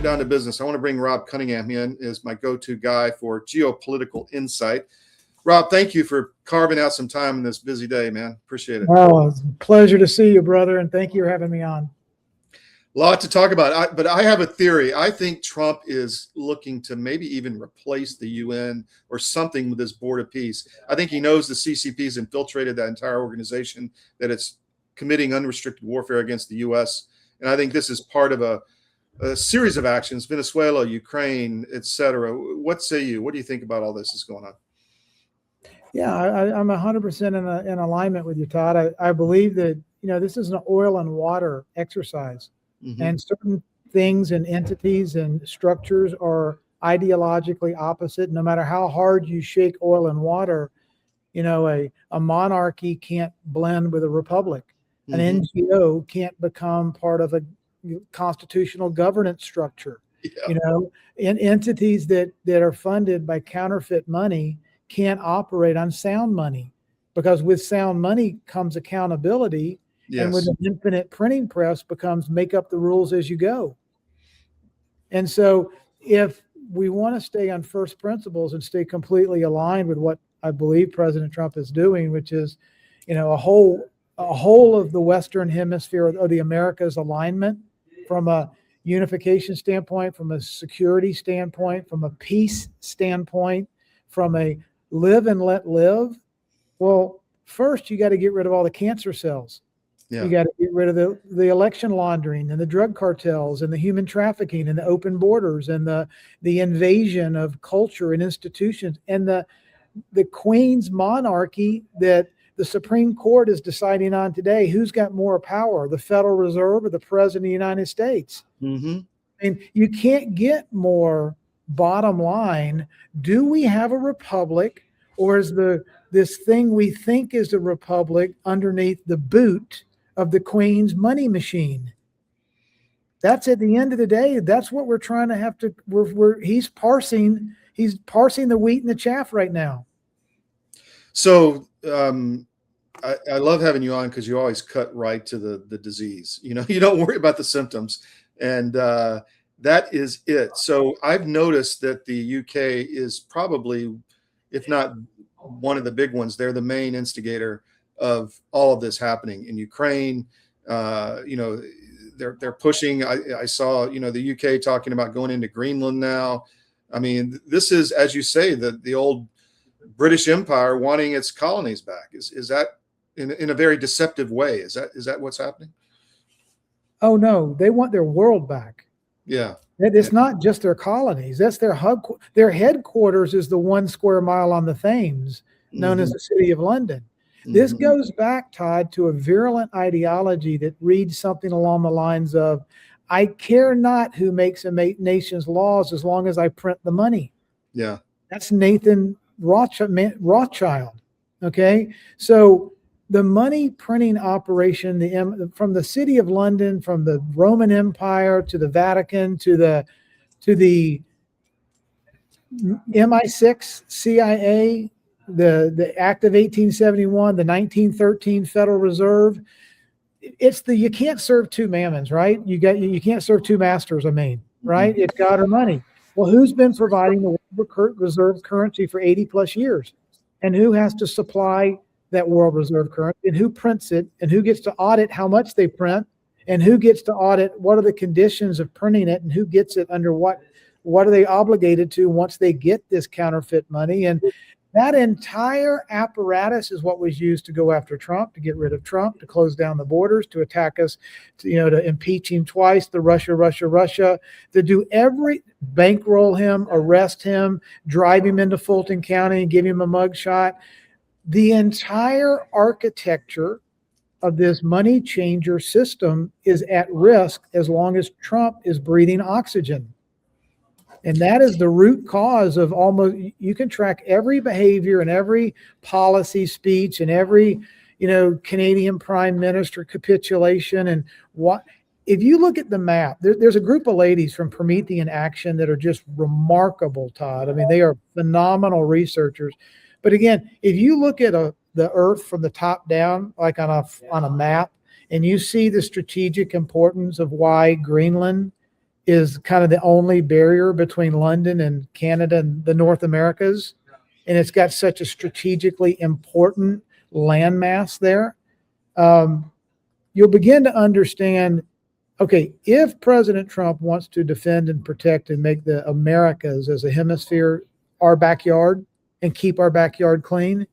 get down to business, I want to bring Rob Cunningham in as my go-to guy for geopolitical insight. Rob, thank you for carving out some time in this busy day, man. Appreciate it. Oh, it's a pleasure to see you, brother, and thank you for having me on. A lot to talk about, but I have a theory. I think Trump is looking to maybe even replace the UN or something with this Board of Peace. I think he knows the CCP's infiltrated that entire organization, that it's committing unrestricted warfare against the U.S. And I think this is part of a series of actions, Venezuela, Ukraine, etc. What say you? What do you think about all this that's going on? Yeah, I'm 100% in alignment with you, Todd. I believe that, this is an oil and water exercise. Mm-hmm. And certain things and entities and structures are ideologically opposite. No matter how hard you shake oil and water, a monarchy can't blend with a republic. Mm-hmm. An NGO can't become part of a constitutional governance structure. Yeah. And entities that are funded by counterfeit money can't operate on sound money, because with sound money comes accountability. Yes. And with an infinite printing press becomes make up the rules as you go. And so if we want to stay on first principles and stay completely aligned with what I believe President Trump is doing, which is, a whole of the Western Hemisphere or the Americas alignment from a unification standpoint, from a security standpoint, from a peace standpoint, from a live and let live. Well, first you got to get rid of all the cancer cells. Yeah. You got to get rid of the election laundering and the drug cartels and the human trafficking and the open borders and the invasion of culture and institutions and the Queen's monarchy that the Supreme Court is deciding on today. Who's got more power, the Federal Reserve or the President of the United States? Mm-hmm. And you can't get more bottom line. Do we have a republic, or is this thing we think is a republic underneath the boot of the Queen's money machine? That's at the end of the day. That's what we're trying to have to. He's parsing the wheat and the chaff right now. So I love having you on because you always cut right to the disease. You don't worry about the symptoms, and that is it. So I've noticed that the UK is probably, if not one of the big ones, they're the main instigator of all of this happening in Ukraine. They're pushing. I saw, the UK talking about going into Greenland now. I mean, this is, as you say, the old British Empire wanting its colonies back. Is that in a very deceptive way? Is that what's happening? Oh no, they want their world back. Yeah. It's not just their colonies. That's their hub. Their headquarters is the 1 square mile on the Thames, known as the City of London. This goes back, Todd, to a virulent ideology that reads something along the lines of, I care not who makes a nation's laws as long as I print the money. Yeah. That's Nathan Rothschild. Okay. So the money printing operation, from the City of London, from the Roman Empire to the Vatican, to the MI6, CIA, the Act of 1871, the 1913 Federal Reserve. It's you can't serve two mammons, right? You can't serve two masters, right? It's God or money. Well, who's been providing the world reserve currency for 80 plus years? And who has to supply that world reserve currency, and who prints it, and who gets to audit how much they print, and who gets to audit what are the conditions of printing it, and who gets it under what are they obligated to once they get this counterfeit money? And that entire apparatus is what was used to go after Trump, to get rid of Trump, to close down the borders, to attack us, to impeach him twice, to Russia, to do bankroll him, arrest him, drive him into Fulton County and give him a mugshot. The entire architecture of this money changer system is at risk as long as Trump is breathing oxygen. And that is the root cause of you can track every behavior and every policy speech and every, Canadian prime minister capitulation. And if you look at the map, there's a group of ladies from Promethean Action that are just remarkable, Todd. I mean, they are phenomenal researchers. But again, if you look at the Earth from the top down, like on a map, and you see the strategic importance of why Greenland is kind of the only barrier between London and Canada and the North Americas. And it's got such a strategically important landmass there. You'll begin to understand, okay, if President Trump wants to defend and protect and make the Americas as a hemisphere our backyard and keep our backyard clean,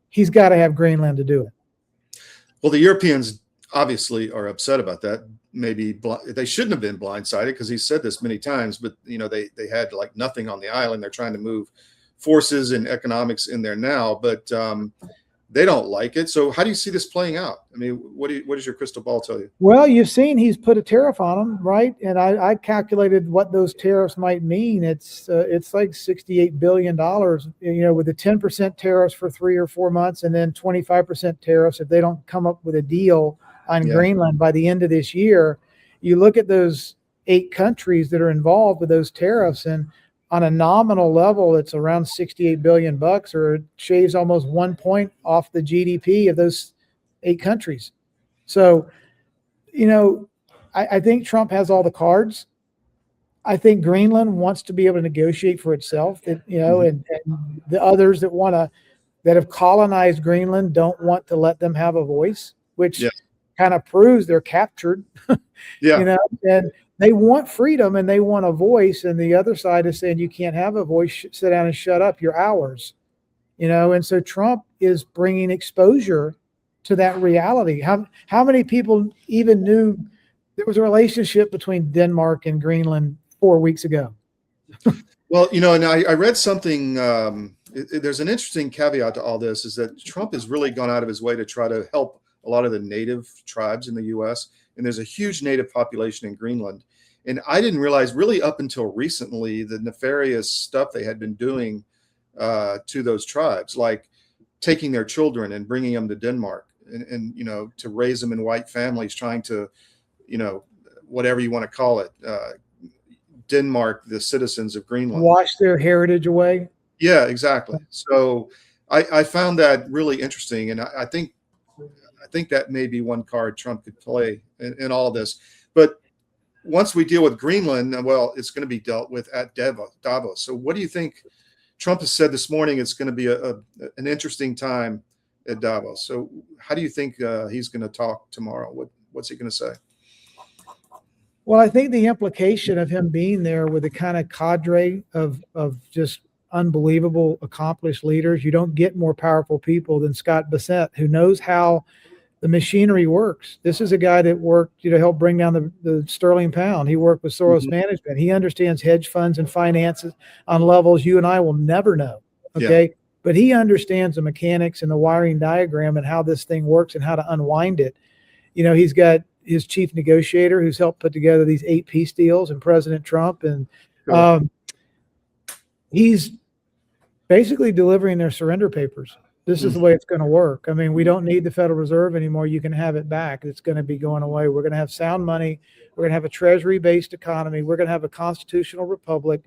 he's got to have Greenland to do it. Well, the Europeans obviously are upset about that. Maybe they shouldn't have been blindsided, because he said this many times, but they had like nothing on the island. They're trying to move forces and economics in there now, but they don't like it. So how do you see this playing out? I mean, what does your crystal ball tell you? Well, you've seen he's put a tariff on them, right? And I calculated what those tariffs might mean. It's like $68 billion, with the 10% tariffs for 3 or 4 months, and then 25% tariffs if they don't come up with a deal on Greenland by the end of this year. You look at those 8 countries that are involved with those tariffs, and on a nominal level, it's around $68 billion, or it shaves almost 1 point off the GDP of those 8 countries. So, I think Trump has all the cards. I think Greenland wants to be able to negotiate for itself. That and the others that have colonized Greenland don't want to let them have a voice, which kind of proves they're captured. And they want freedom and they want a voice, and the other side is saying you can't have a voice. Sit down and shut up. You're ours. And so Trump is bringing exposure to that reality. How many people even knew there was a relationship between Denmark and Greenland 4 weeks ago? Well, and I read something. There's an interesting caveat to all this, is that Trump has really gone out of his way to try to help a lot of the native tribes in the U.S., and there's a huge native population in Greenland. And I didn't realize really up until recently the nefarious stuff they had been doing to those tribes, like taking their children and bringing them to Denmark and to raise them in white families, trying to, whatever you want to call it, Denmark, the citizens of Greenland. Wash their heritage away. Yeah, exactly. So I found that really interesting. And I think that may be one card Trump could play in all of this. But once we deal with Greenland, well, it's going to be dealt with at Davos. So what do you think? Trump has said this morning it's going to be an interesting time at Davos. So how do you think he's going to talk tomorrow? What's he going to say? Well, I think the implication of him being there with a kind of cadre of just unbelievable, accomplished leaders. You don't get more powerful people than Scott Bessent, who knows how the machinery works. This is a guy that worked, to help bring down the sterling pound. He worked with Soros Management. He understands hedge funds and finances on levels you and I will never know. Okay. Yeah. But he understands the mechanics and the wiring diagram and how this thing works and how to unwind it. He's got his chief negotiator who's helped put together these 8 peace deals, and President Trump. And he's basically delivering their surrender papers. This is the way it's going to work. I mean, we don't need the Federal Reserve anymore. You can have it back. It's going to be going away. We're going to have sound money. We're going to have a treasury-based economy. We're going to have a constitutional republic.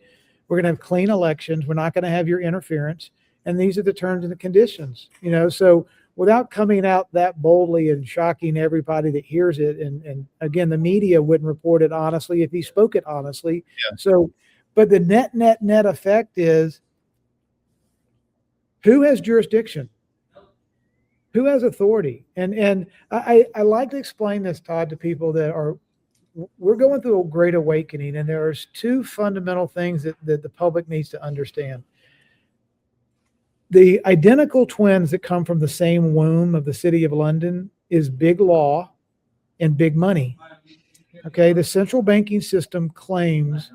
We're going to have clean elections. We're not going to have your interference. And these are the terms and the conditions, So without coming out that boldly and shocking everybody that hears it, and again, the media wouldn't report it honestly if he spoke it honestly. Yeah. So, but the net effect is, who has jurisdiction? Who has authority? And I like to explain this, Todd, to people we're going through a great awakening, and there's 2 fundamental things that the public needs to understand. The identical twins that come from the same womb of the city of London is big law and big money. Okay, the central banking system claims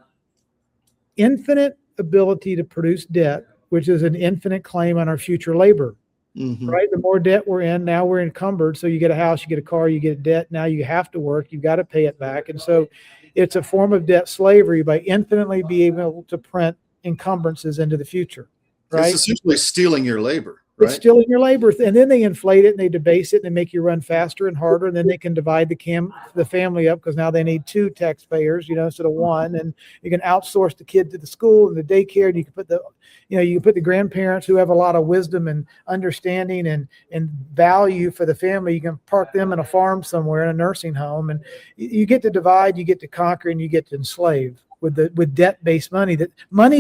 infinite ability to produce debt, which is an infinite claim on our future labor, right? The more debt we're in, now we're encumbered. So you get a house, you get a car, you get debt. Now you have to work, you've got to pay it back. And so it's a form of debt slavery by infinitely being able to print encumbrances into the future, right? It's essentially stealing your labor. It's Right. stealing your labor. And then they inflate it and they debase it and they make you run faster and harder. And then they can divide the family up because now they need two taxpayers, instead of one. And you can outsource the kid to the school and the daycare. And you can put the grandparents who have a lot of wisdom and understanding and value for the family. You can park them in a farm somewhere in a nursing home. And you get to divide, you get to conquer, and you get to enslave with debt-based money,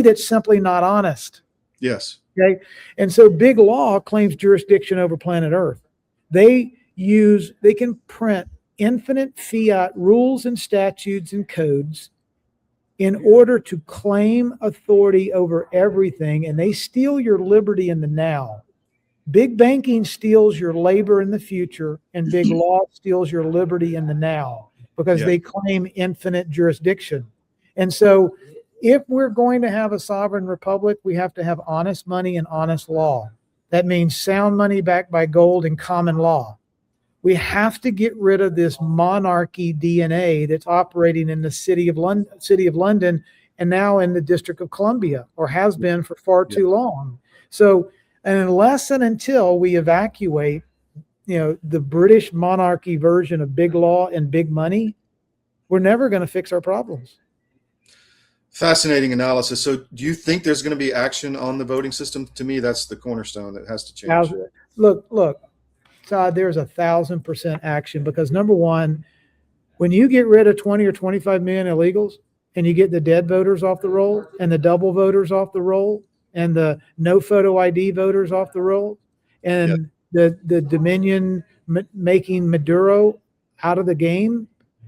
that's simply not honest. Yes. Okay. And so big law claims jurisdiction over planet Earth. They can print infinite fiat rules and statutes and codes in order to claim authority over everything. And they steal your liberty in the now. Big banking steals your labor in the future, and big law steals your liberty in the now because they claim infinite jurisdiction. And so if we're going to have a sovereign republic, we have to have honest money and honest law. That means sound money backed by gold and common law. We have to get rid of this monarchy DNA that's operating in the city of London and now in the District of Columbia, or has been for far too long. So, and unless and until we evacuate, the British monarchy version of big law and big money, we're never going to fix our problems. Fascinating analysis. So do you think there's going to be action on the voting system? To me, that's the cornerstone that has to change. Look, Todd, there's 1,000% action because number one, when you get rid of 20 or 25 million illegals and you get the dead voters off the roll and the double voters off the roll and the no photo ID voters off the roll and the Dominion making Maduro out of the game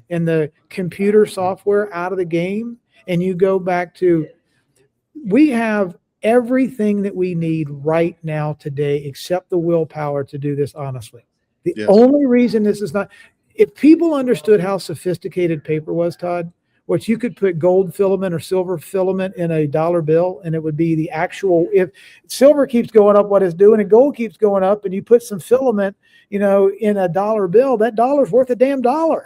and the computer software out of the game, and you go back to, we have everything that we need right now today except the willpower to do this honestly. The only reason this is not, if people understood how sophisticated paper was, Todd, what you could put gold filament or silver filament in a dollar bill and it would be the actual, if silver keeps going up what it's doing and gold keeps going up and you put some filament, in a dollar bill, that dollar's worth a damn dollar.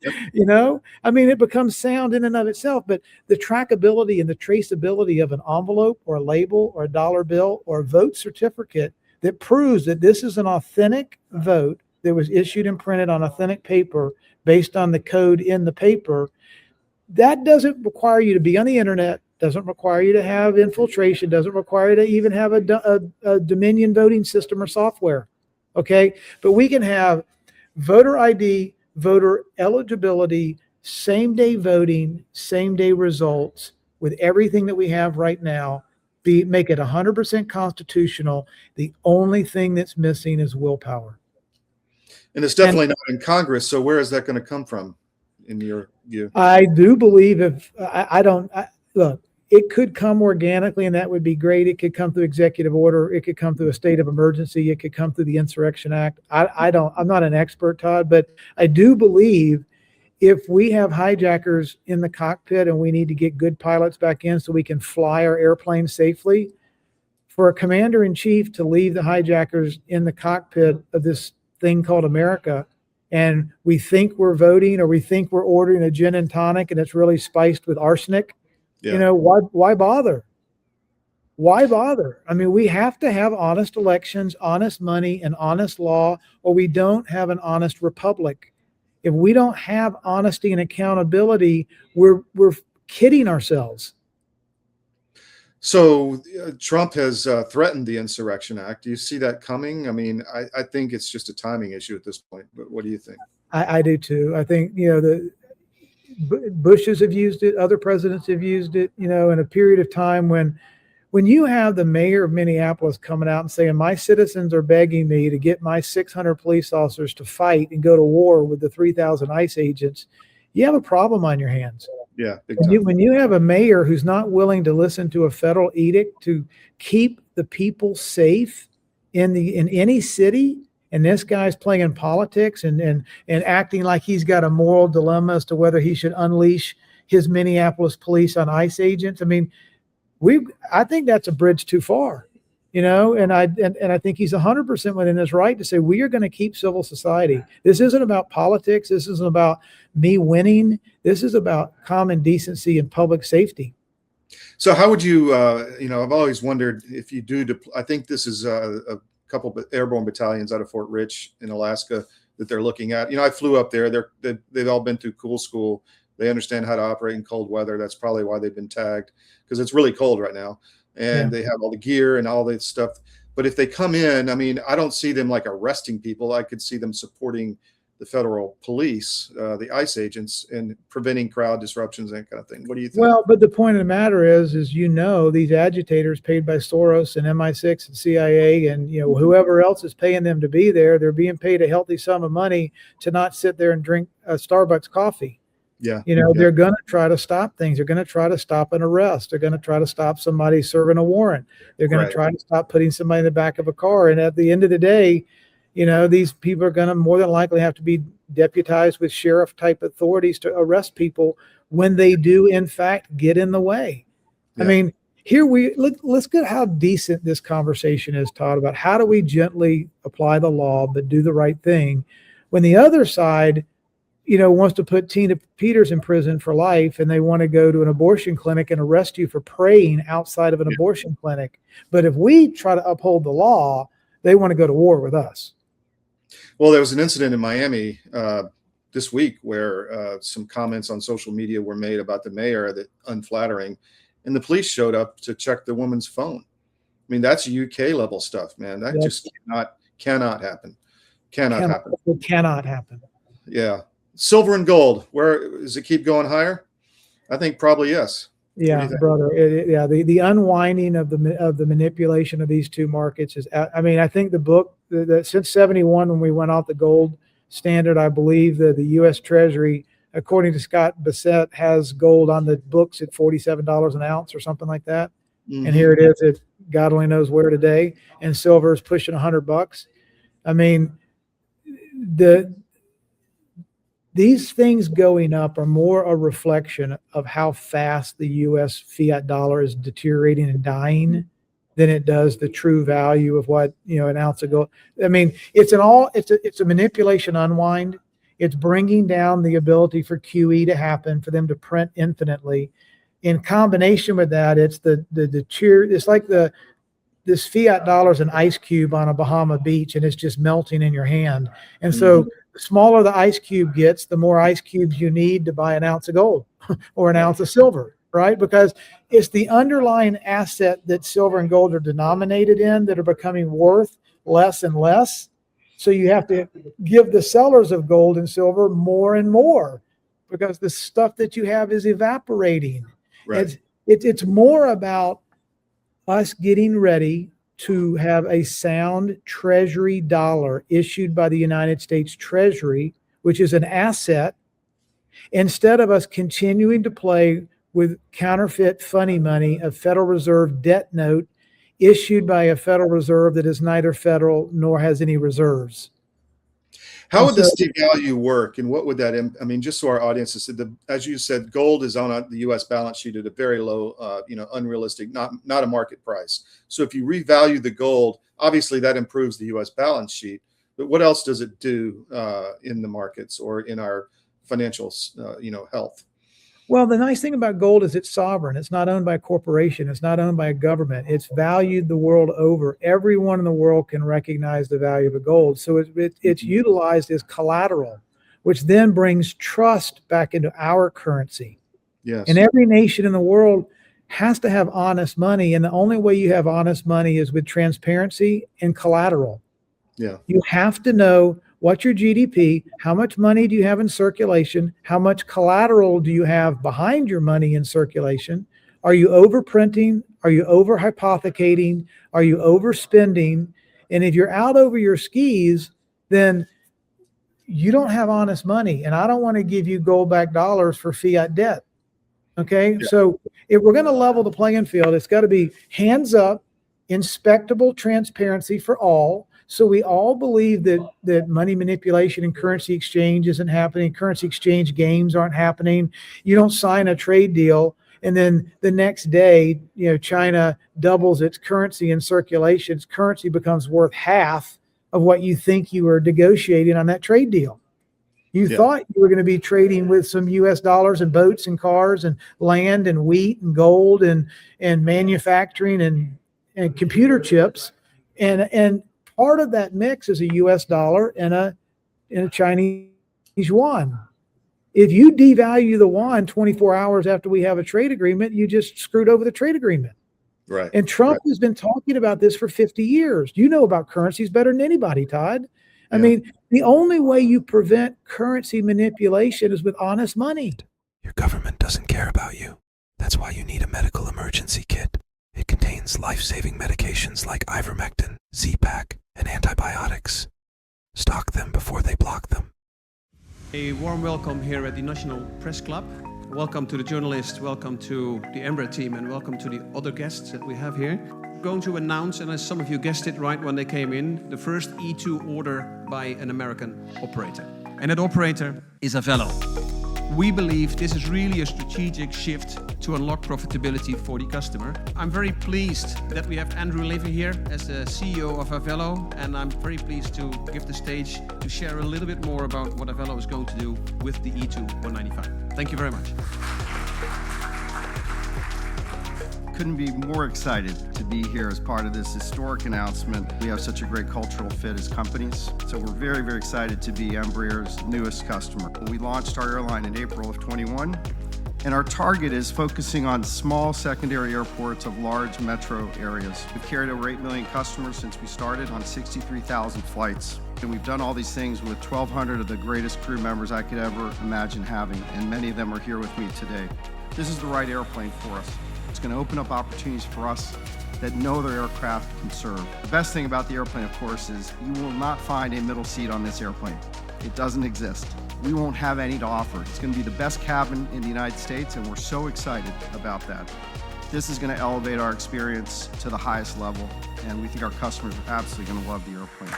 It becomes sound in and of itself, but the trackability and the traceability of an envelope or a label or a dollar bill or a vote certificate that proves that this is an authentic vote that was issued and printed on authentic paper based on the code in the paper, that doesn't require you to be on the internet, doesn't require you to have infiltration, doesn't require you to even have a Dominion voting system or software. Okay. But we can have voter ID, voter eligibility, same day voting, same day results with everything that we have right now, make it 100% constitutional. The only thing that's missing is willpower. And it's definitely not in Congress. So where is that going to come from in your view? I do believe look, it could come organically and that would be great. It could come through executive order. It could come through a state of emergency. It could come through the Insurrection Act. I'm not an expert, Todd, but I do believe if we have hijackers in the cockpit and we need to get good pilots back in so we can fly our airplane safely, for a commander in chief to leave the hijackers in the cockpit of this thing called America, and we think we're voting or we think we're ordering a gin and tonic and it's really spiced with arsenic, why bother? Why bother? We have to have honest elections, honest money, and honest law, or we don't have an honest republic. If we don't have honesty and accountability, we're kidding ourselves. So Trump has threatened the Insurrection Act. Do you see that coming? I think it's just a timing issue at this point, but what do you think? I do too. I think, the Bushes have used it. Other presidents have used it, in a period of time when you have the mayor of Minneapolis coming out and saying, my citizens are begging me to get my 600 police officers to fight and go to war with the 3,000 ICE agents, you have a problem on your hands. Yeah. When you have a mayor who's not willing to listen to a federal edict to keep the people safe in any city, and this guy's playing politics and acting like he's got a moral dilemma as to whether he should unleash his Minneapolis police on ICE agents. I think that's a bridge too far, and I think he's 100% within his right to say, we are going to keep civil society. This isn't about politics. This isn't about me winning. This is about common decency and public safety. So how would you, I've always wondered if you do, I think this is a couple of airborne battalions out of Fort Rich in Alaska that they're looking at. I flew up there. They've all been through cool school. They understand how to operate in cold weather. That's probably why they've been tagged, because it's really cold right now. And they have all the gear and all this stuff. But if they come in, I mean, I don't see them like arresting people. I could see them supporting the federal police, the ICE agents, and preventing crowd disruptions, that kind of thing. What do you think? Well, but the point of the matter is, these agitators paid by Soros and MI6 and CIA and, whoever else is paying them to be there, they're being paid a healthy sum of money to not sit there and drink a Starbucks coffee. They're going to try to stop things. They're going to try to stop an arrest. They're going to try to stop somebody serving a warrant. They're going to try to stop putting somebody in the back of a car. And at the end of the day, these people are going to more than likely have to be deputized with sheriff type authorities to arrest people when they do, in fact, get in the way. I mean, let's get how decent this conversation is, Todd, about how do we gently apply the law, but do the right thing when the other side wants to put Tina Peters in prison for life, and they want to go to an abortion clinic and arrest you for praying outside of an abortion clinic. But if we try to uphold the law, they want to go to war with us. Well, there was an incident in Miami this week where some comments on social media were made about the mayor that unflattering, and the police showed up to check the woman's phone. I mean, that's UK level stuff, man. That just cannot happen. Cannot happen. It cannot happen. Yeah. Silver and gold, where does it keep going higher? I think probably yes. Yeah, brother. The unwinding of the manipulation of these two markets is. I mean, I think the book since '71 when we went off the gold standard, I believe that the U.S. Treasury, according to Scott Bassett, has gold on the books at $47 an ounce or something like that. Mm-hmm. And here it is at God only knows where today, and silver is pushing $100. I mean, these things going up are more a reflection of how fast the U.S. fiat dollar is deteriorating and dying than it does the true value of what, an ounce of gold. I mean, it's a manipulation unwind. It's bringing down the ability for QE to happen, for them to print infinitely. In combination with that, it's it's like this fiat dollar is an ice cube on a Bahama beach, and it's just melting in your hand. And so the smaller the ice cube gets, the more ice cubes you need to buy an ounce of gold or an ounce of silver, right? Because it's the underlying asset that silver and gold are denominated in that are becoming worth less and less. So you have to give the sellers of gold and silver more and more because the stuff that you have is evaporating. Right. It's more about us getting ready to have a sound treasury dollar issued by the United States Treasury, which is an asset, instead of us continuing to play with counterfeit funny money, a Federal Reserve debt note issued by a Federal Reserve that is neither federal nor has any reserves. How would this devalue work, and what would that? I mean, just so our audience is, as you said, gold is on the U.S. balance sheet at a very low, unrealistic, not a market price. So if you revalue the gold, obviously that improves the U.S. balance sheet. But what else does it do in the markets or in our financial, health? Well, the nice thing about gold is it's sovereign. It's not owned by a corporation. It's not owned by a government. It's valued the world over. Everyone in the world can recognize the value of the gold. So it's utilized as collateral, which then brings trust back into our currency. Yes. And every nation in the world has to have honest money. And the only way you have honest money is with transparency and collateral. Yeah. You have to know what's your GDP, how much money do you have in circulation, how much collateral do you have behind your money in circulation, are you overprinting, are you over hypothecating, are you overspending, and if you're out over your skis, then you don't have honest money, and I don't want to give you gold-backed dollars for fiat debt, okay? Yeah. So if we're going to level the playing field, it's got to be hands up, inspectable transparency for all. So we all believe that money manipulation and currency exchange isn't happening. Currency exchange games aren't happening. You don't sign a trade deal, and then the next day, China doubles its currency in circulation. Its currency becomes worth half of what you think you were negotiating on that trade deal. You thought you were going to be trading with some US dollars and boats and cars and land and wheat and gold and manufacturing and computer chips. And part of that mix is a US dollar and a Chinese yuan. If you devalue the yuan 24 hours after we have a trade agreement, you just screwed over the trade agreement. Right. And Trump has been talking about this for 50 years. You know about currencies better than anybody, Todd. I mean, the only way you prevent currency manipulation is with honest money. Your government doesn't care about you. That's why you need a medical emergency kit. It contains life-saving medications like ivermectin, Z-Pak, and antibiotics. Stock them before they block them. A warm welcome here at the National Press Club. Welcome to the journalists, welcome to the Embraer team, and welcome to the other guests that we have here. Going to announce, and as some of you guessed it right when they came in, the first E2 order by an American operator. And that operator is Avello. We believe this is really a strategic shift to unlock profitability for the customer. I'm very pleased that we have Andrew Levy here as the CEO of Avello, and I'm very pleased to give the stage to share a little bit more about what Avello is going to do with the E2 195. Thank you very much. Couldn't be more excited to be here as part of this historic announcement. We have such a great cultural fit as companies, so we're very, very excited to be Embraer's newest customer. We launched our airline in April of 21, and our target is focusing on small secondary airports of large metro areas. We've carried over 8 million customers since we started on 63,000 flights. And we've done all these things with 1,200 of the greatest crew members I could ever imagine having, and many of them are here with me today. This is the right airplane for us. It's going to open up opportunities for us that no other aircraft can serve. The best thing about the airplane, of course, is you will not find a middle seat on this airplane. It doesn't exist. We won't have any to offer. It's going to be the best cabin in the United States, and we're so excited about that. This is going to elevate our experience to the highest level, and we think our customers are absolutely going to love the airplane.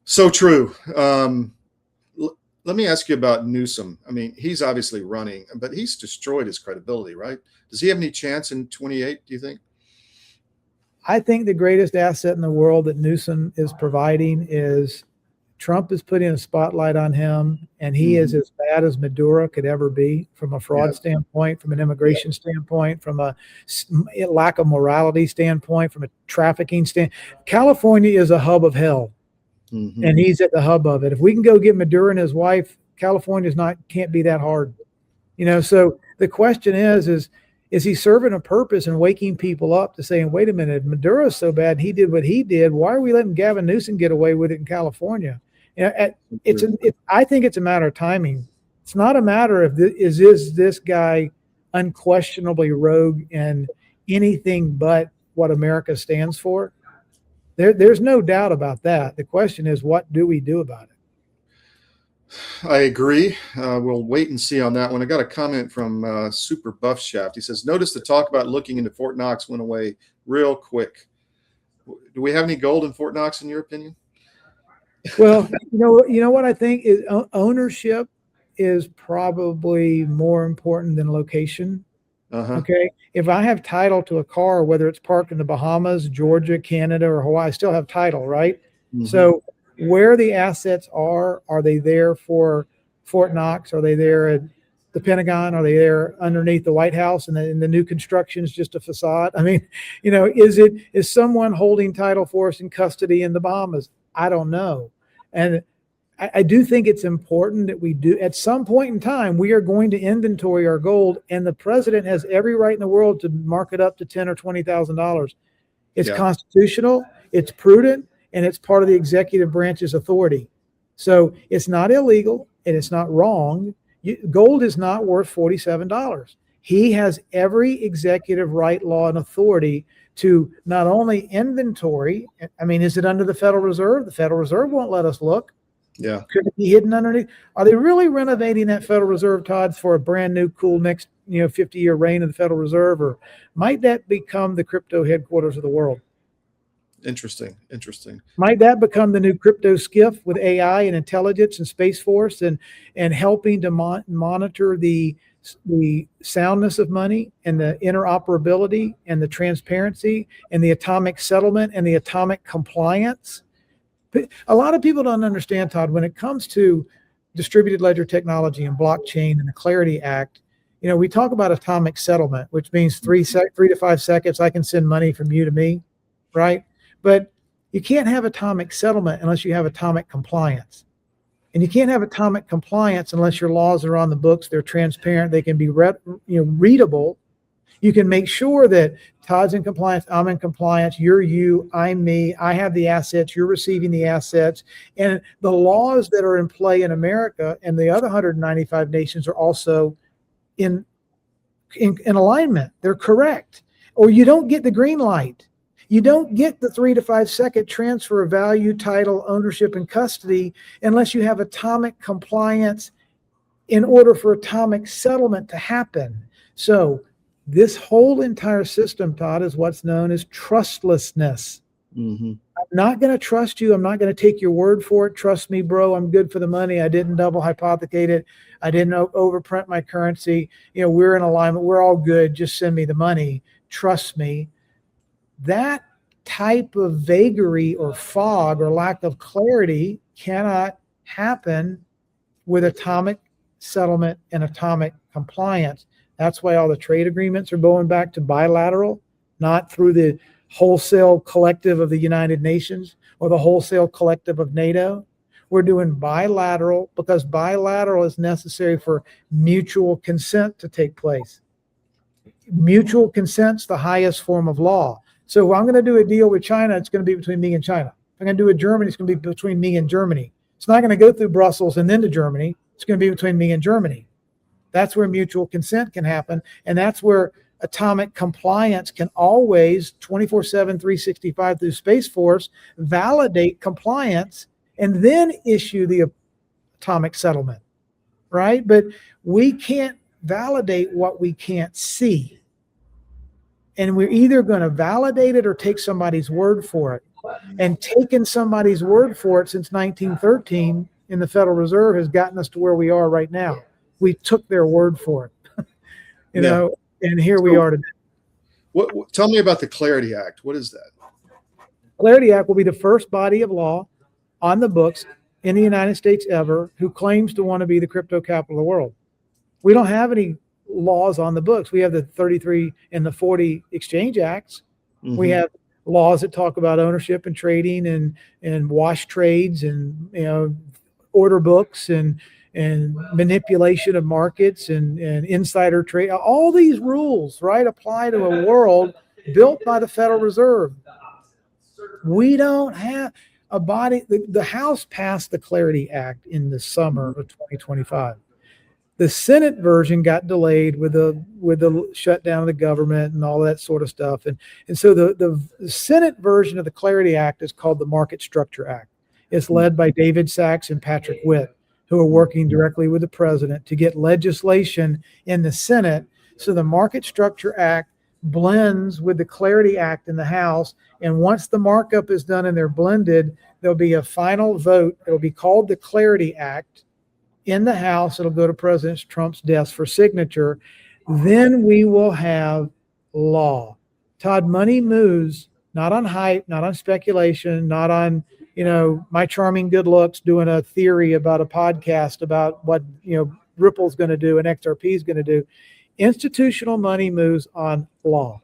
So true. Let me ask you about Newsom. I mean, he's obviously running, but he's destroyed his credibility, right? Does he have any chance in 28, do you think? I think the greatest asset in the world that Newsom is providing is Trump is putting a spotlight on him, and he is as bad as Maduro could ever be from a fraud standpoint, from an immigration standpoint, from a lack of morality standpoint, from a trafficking standpoint. California is a hub of hell. And he's at the hub of it. If we can go get Maduro and his wife, California's can't be that hard. You know, so the question is he serving a purpose and waking people up to saying, wait a minute, Maduro's so bad, he did what he did. Why are we letting Gavin Newsom get away with it in California? You know, I think it's a matter of timing. It's not a matter of is this guy unquestionably rogue and anything but what America stands for. There's no doubt about that. The question is, what do we do about it? I agree. We'll wait and see on that one. I got a comment from Super Buff Shaft. He says, notice the talk about looking into Fort Knox went away real quick. Do we have any gold in Fort Knox, in your opinion? Well, you know what I think is ownership is probably more important than location. Okay. If I have title to a car, whether it's parked in the Bahamas, Georgia, Canada, or Hawaii, I still have title, right? So where the assets are they there for Fort Knox? Are they there at the Pentagon? Are they there underneath the White House? And the new construction is just a facade? I mean, you know, is someone holding title for us in custody in the Bahamas? I don't know. And I do think it's important that we do, at some point in time, we are going to inventory our gold, and the president has every right in the world to mark it up to $10,000 or $20,000. It's constitutional, it's prudent, and it's part of the executive branch's authority. So it's not illegal and it's not wrong. Gold is not worth $47. He has every executive right, law, and authority to not only inventory. I mean, is it under the Federal Reserve? The Federal Reserve won't let us look. Yeah. Could it be hidden underneath? Are they really renovating that Federal Reserve, Todd, for a brand new, cool next, 50-year reign of the Federal Reserve? Or might that become the crypto headquarters of the world? Interesting. Might that become the new crypto skiff with AI and intelligence and Space Force and helping to monitor the the soundness of money and the interoperability and the transparency and the atomic settlement and the atomic compliance. But a lot of people don't understand, Todd, when it comes to distributed ledger technology and blockchain and the Clarity Act, we talk about atomic settlement, which means 3 to 5 seconds, I can send money from you to me, right? But you can't have atomic settlement unless you have atomic compliance. And you can't have atomic compliance unless your laws are on the books, they're transparent, they can be readable. You can make sure that Todd's in compliance, I'm in compliance, you're you, I'm me, I have the assets, you're receiving the assets. And the laws that are in play in America and the other 195 nations are also in alignment. They're correct. Or you don't get the green light. You don't get the 3 to 5 second transfer of value, title, ownership, and custody unless you have atomic compliance in order for atomic settlement to happen. So this whole entire system, Todd, is what's known as trustlessness. I'm not going to trust you. I'm not going to take your word for it. Trust me, bro. I'm good for the money. I didn't double hypothecate it. I didn't overprint my currency. We're in alignment. We're all good. Just send me the money. Trust me. That type of vagary or fog or lack of clarity cannot happen with atomic settlement and atomic compliance. That's why all the trade agreements are going back to bilateral, not through the wholesale collective of the United Nations or the wholesale collective of NATO. We're doing bilateral because bilateral is necessary for mutual consent to take place. Mutual consent's the highest form of law. So if I'm going to do a deal with China, it's going to be between me and China. If I'm going to do it with Germany, it's going to be between me and Germany. It's not going to go through Brussels and then to Germany. It's going to be between me and Germany. That's where mutual consent can happen. And that's where atomic compliance can always 24/7, 365 through Space Force validate compliance and then issue the atomic settlement, right? But we can't validate what we can't see. And we're either going to validate it or take somebody's word for it. And taking somebody's word for it since 1913 in the Federal Reserve has gotten us to where we are right now. We took their word for it, you know, and here we are today. Tell me about the Clarity Act. What is that? Clarity Act will be the first body of law on the books in the United States ever who claims to want to be the crypto capital of the world. We don't have any laws on the books. We have the 33 and the 40 Exchange Acts. We have laws that talk about ownership and trading and wash trades and order books and manipulation of markets and insider trade. All these rules, right, apply to a world built by the Federal Reserve. We don't have a body. The House passed the Clarity Act in the summer of 2025. The Senate version got delayed with the shutdown of the government and all that sort of stuff. And so the Senate version of the Clarity Act is called the Market Structure Act. It's led by David Sachs and Patrick Witt, who are working directly with the president to get legislation in the Senate. So the Market Structure Act blends with the Clarity Act in the House. And once the markup is done and they're blended, there'll be a final vote. It'll be called the Clarity Act. In the House, it'll go to President Trump's desk for signature. Then we will have law. Todd, money moves not on hype, not on speculation, not on, my charming good looks doing a theory about a podcast about what, Ripple's going to do and XRP is going to do. Institutional money moves on law.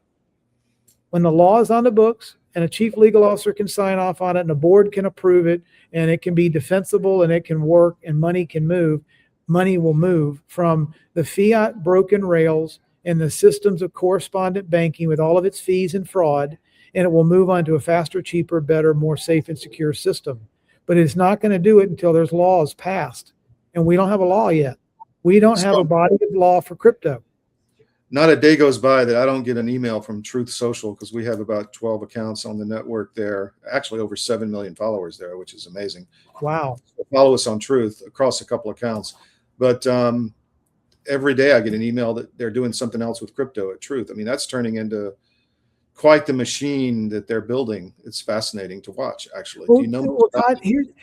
When the law is on the books and a chief legal officer can sign off on it and a board can approve it and it can be defensible and it can work and money can move, money will move from the fiat broken rails and the systems of correspondent banking with all of its fees and fraud, and it will move on to a faster, cheaper, better, more safe and secure system. But it's not going to do it until there's laws passed. And we don't have a law yet. We don't have a body of law for crypto. Not a day goes by that I don't get an email from Truth Social, because we have about 12 accounts on the network there, actually over 7 million followers there, which is amazing. Wow. So follow us on Truth across a couple accounts. But every day I get an email that they're doing something else with crypto at Truth. I mean, that's turning into quite the machine that they're building. It's fascinating to watch, actually. Well, Do you know? well, Todd,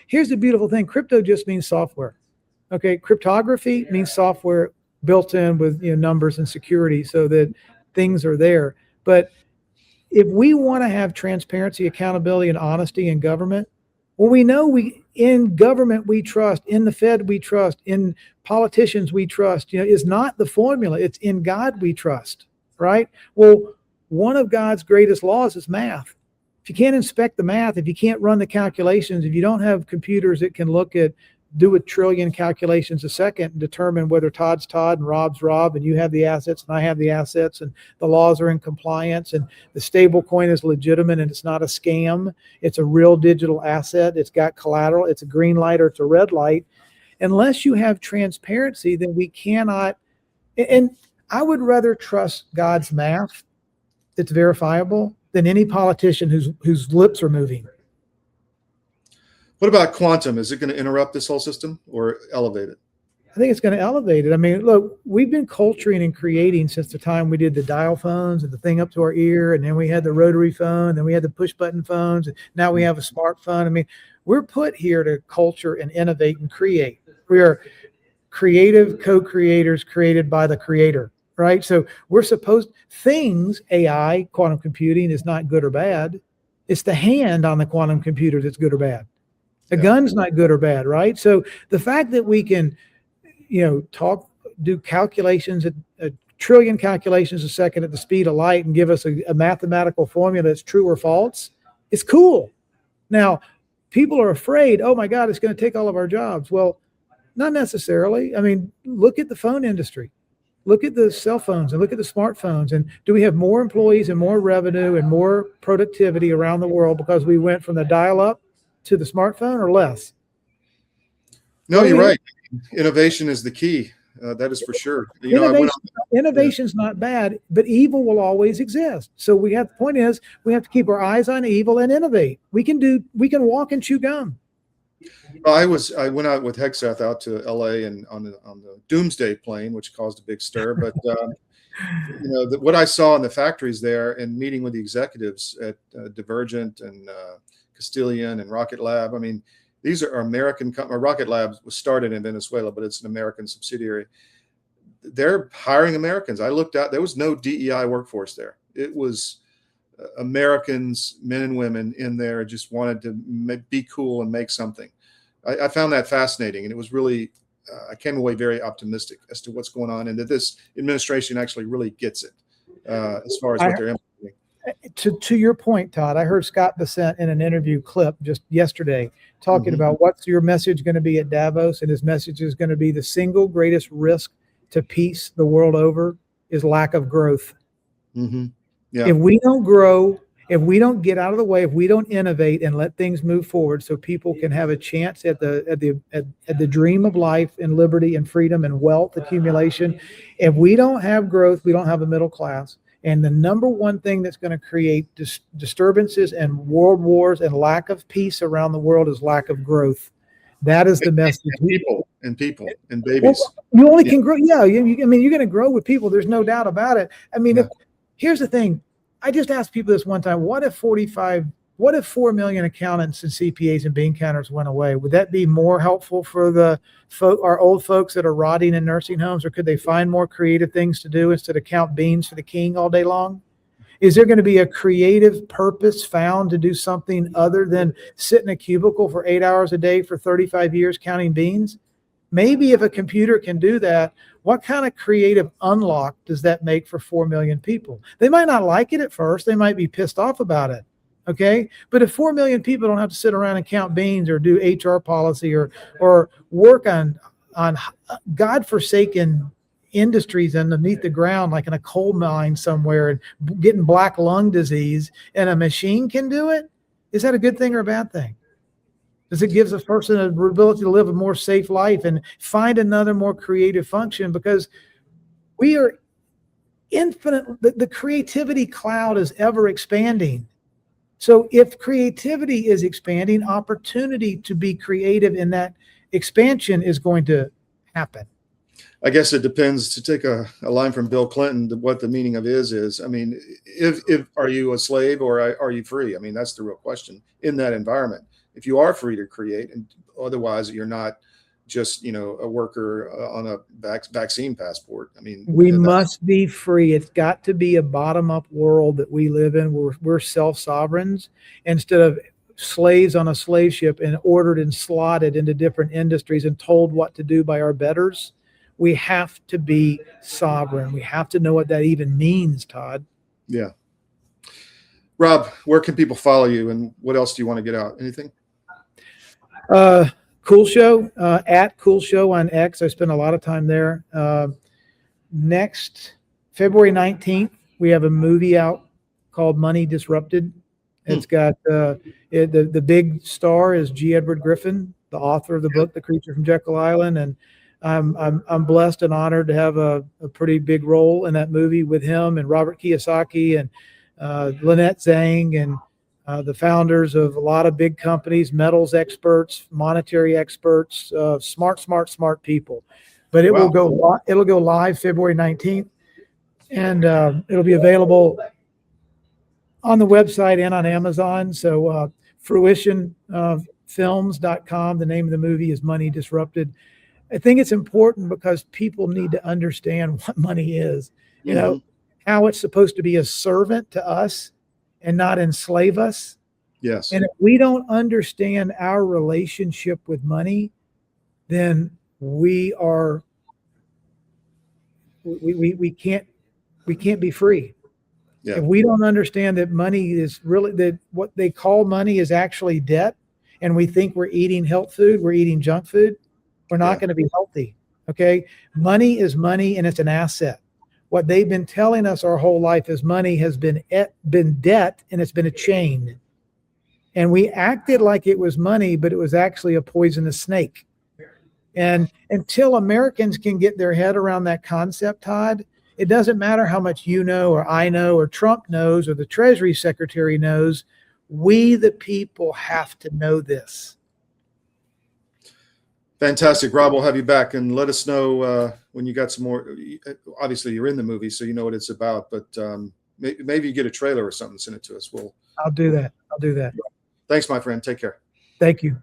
here's the beautiful thing. Crypto just means software. Okay, cryptography means software. built in with numbers and security so that things are there. But if we want to have transparency, accountability, and honesty in government, well, we know in government we trust, in the Fed we trust, in politicians we trust, is not the formula. It's in God we trust, right? Well, one of God's greatest laws is math. If you can't inspect the math, if you can't run the calculations, if you don't have computers that can do a trillion calculations a second and determine whether Todd's Todd and Rob's Rob, and you have the assets and I have the assets and the laws are in compliance and the stable coin is legitimate and it's not a scam. It's a real digital asset. It's got collateral. It's a green light or it's a red light. Unless you have transparency, then we cannot. And I would rather trust God's math that's verifiable than any politician whose lips are moving. What about quantum? Is it going to interrupt this whole system or elevate it? I think it's going to elevate it. I mean, look, we've been culturing and creating since the time we did the dial phones and the thing up to our ear, and then we had the rotary phone, then we had the push button phones, and now we have a smartphone. I mean, we're put here to culture and innovate and create. We are creative co-creators created by the creator, right? So we're supposed things, AI, quantum computing is not good or bad. It's the hand on the quantum computer that's good or bad. The gun's not good or bad, right? So the fact that we can, do calculations, a trillion calculations a second at the speed of light and give us a mathematical formula that's true or false, is cool. Now, people are afraid, oh my God, it's going to take all of our jobs. Well, not necessarily. I mean, look at the phone industry. Look at the cell phones and look at the smartphones. And do we have more employees and more revenue and more productivity around the world because we went from the dial-up to the smartphone or less? No, you're right. Innovation is the key. That is for sure. Innovation's not bad, but evil will always exist. So the point is we have to keep our eyes on evil and innovate. We can walk and chew gum. Well, I went out with Hegseth out to LA and on the Doomsday plane, which caused a big stir. But what I saw in the factories there and meeting with the executives at Divergent and Castilian and Rocket Lab. I mean, these are American companies. Rocket Lab was started in Venezuela, but it's an American subsidiary. They're hiring Americans. I looked out, there was no DEI workforce there. It was Americans, men and women in there, just wanted to be cool and make something. I found that fascinating. And it was really, I came away very optimistic as to what's going on and that this administration actually really gets it as far as what they're implementing. To your point, Todd, I heard Scott Bessent in an interview clip just yesterday talking about what's your message going to be at Davos, and his message is going to be the single greatest risk to peace the world over is lack of growth. Yeah. If we don't grow, if we don't get out of the way, if we don't innovate and let things move forward so people can have a chance at the dream of life and liberty and freedom and wealth accumulation, if we don't have growth, we don't have a middle class. And the number one thing that's going to create disturbances and world wars and lack of peace around the world is lack of growth. That is the message. And people and babies. Well, you only can grow. Yeah. I mean, you're going to grow with people. There's no doubt about it. I mean, here's the thing. I just asked people this one time. What if 4 million accountants and CPAs and bean counters went away? Would that be more helpful for our old folks that are rotting in nursing homes, or could they find more creative things to do instead of count beans for the king all day long? Is there going to be a creative purpose found to do something other than sit in a cubicle for 8 hours a day for 35 years counting beans? Maybe if a computer can do that, what kind of creative unlock does that make for 4 million people? They might not like it at first. They might be pissed off about it. Okay. But if 4 million people don't have to sit around and count beans or do HR policy or work on godforsaken industries underneath the ground, like in a coal mine somewhere and getting black lung disease, and a machine can do it, is that a good thing or a bad thing? Does it give a person the ability to live a more safe life and find another more creative function? Because we are infinite. The creativity cloud is ever expanding. So if creativity is expanding, opportunity to be creative in that expansion is going to happen. I guess it depends, to take a line from Bill Clinton, what the meaning of is. I mean, if are you a slave or are you free? I mean, that's the real question in that environment. If you are free to create, and otherwise you're not just, a worker on a vaccine passport. I mean, We must be free. It's got to be a bottom-up world that we live in, where we're self-sovereigns instead of slaves on a slave ship and ordered and slotted into different industries and told what to do by our betters. We have to be sovereign. We have to know what that even means, Todd. Yeah. Rob, where can people follow you, and what else do you want to get out? Anything? Cool Show, at Cool Show on X. I spend a lot of time there. Next February 19th, we have a movie out called Money Disrupted. It's got the big star is G. Edward Griffin, the author of the book The Creature from Jekyll Island, and I'm blessed and honored to have a pretty big role in that movie with him and Robert Kiyosaki and Lynette Zhang and the founders of a lot of big companies, metals experts, monetary experts, smart people. But it'll go live February 19th, and it'll be available on the website and on Amazon. So fruitionfilms.com. The name of the movie is Money Disrupted. I think it's important because people need to understand what money is, how it's supposed to be a servant to us and not enslave us. Yes. And if we don't understand our relationship with money, then we can't be free. Yeah. If we don't understand that money is really, that what they call money is actually debt, and we think we're eating health food, we're eating junk food, we're not going to be healthy. Okay. Money is money, and it's an asset. What they've been telling us our whole life is money has been debt, and it's been a chain. And we acted like it was money, but it was actually a poisonous snake. And until Americans can get their head around that concept, Todd, it doesn't matter how much you know, or I know, or Trump knows, or the Treasury Secretary knows. We, the people, have to know this. Fantastic. Rob, we'll have you back, and let us know when you got some more. Obviously, you're in the movie, so you know what it's about, but maybe you get a trailer or something, send it to us. I'll do that. Thanks, my friend. Take care. Thank you.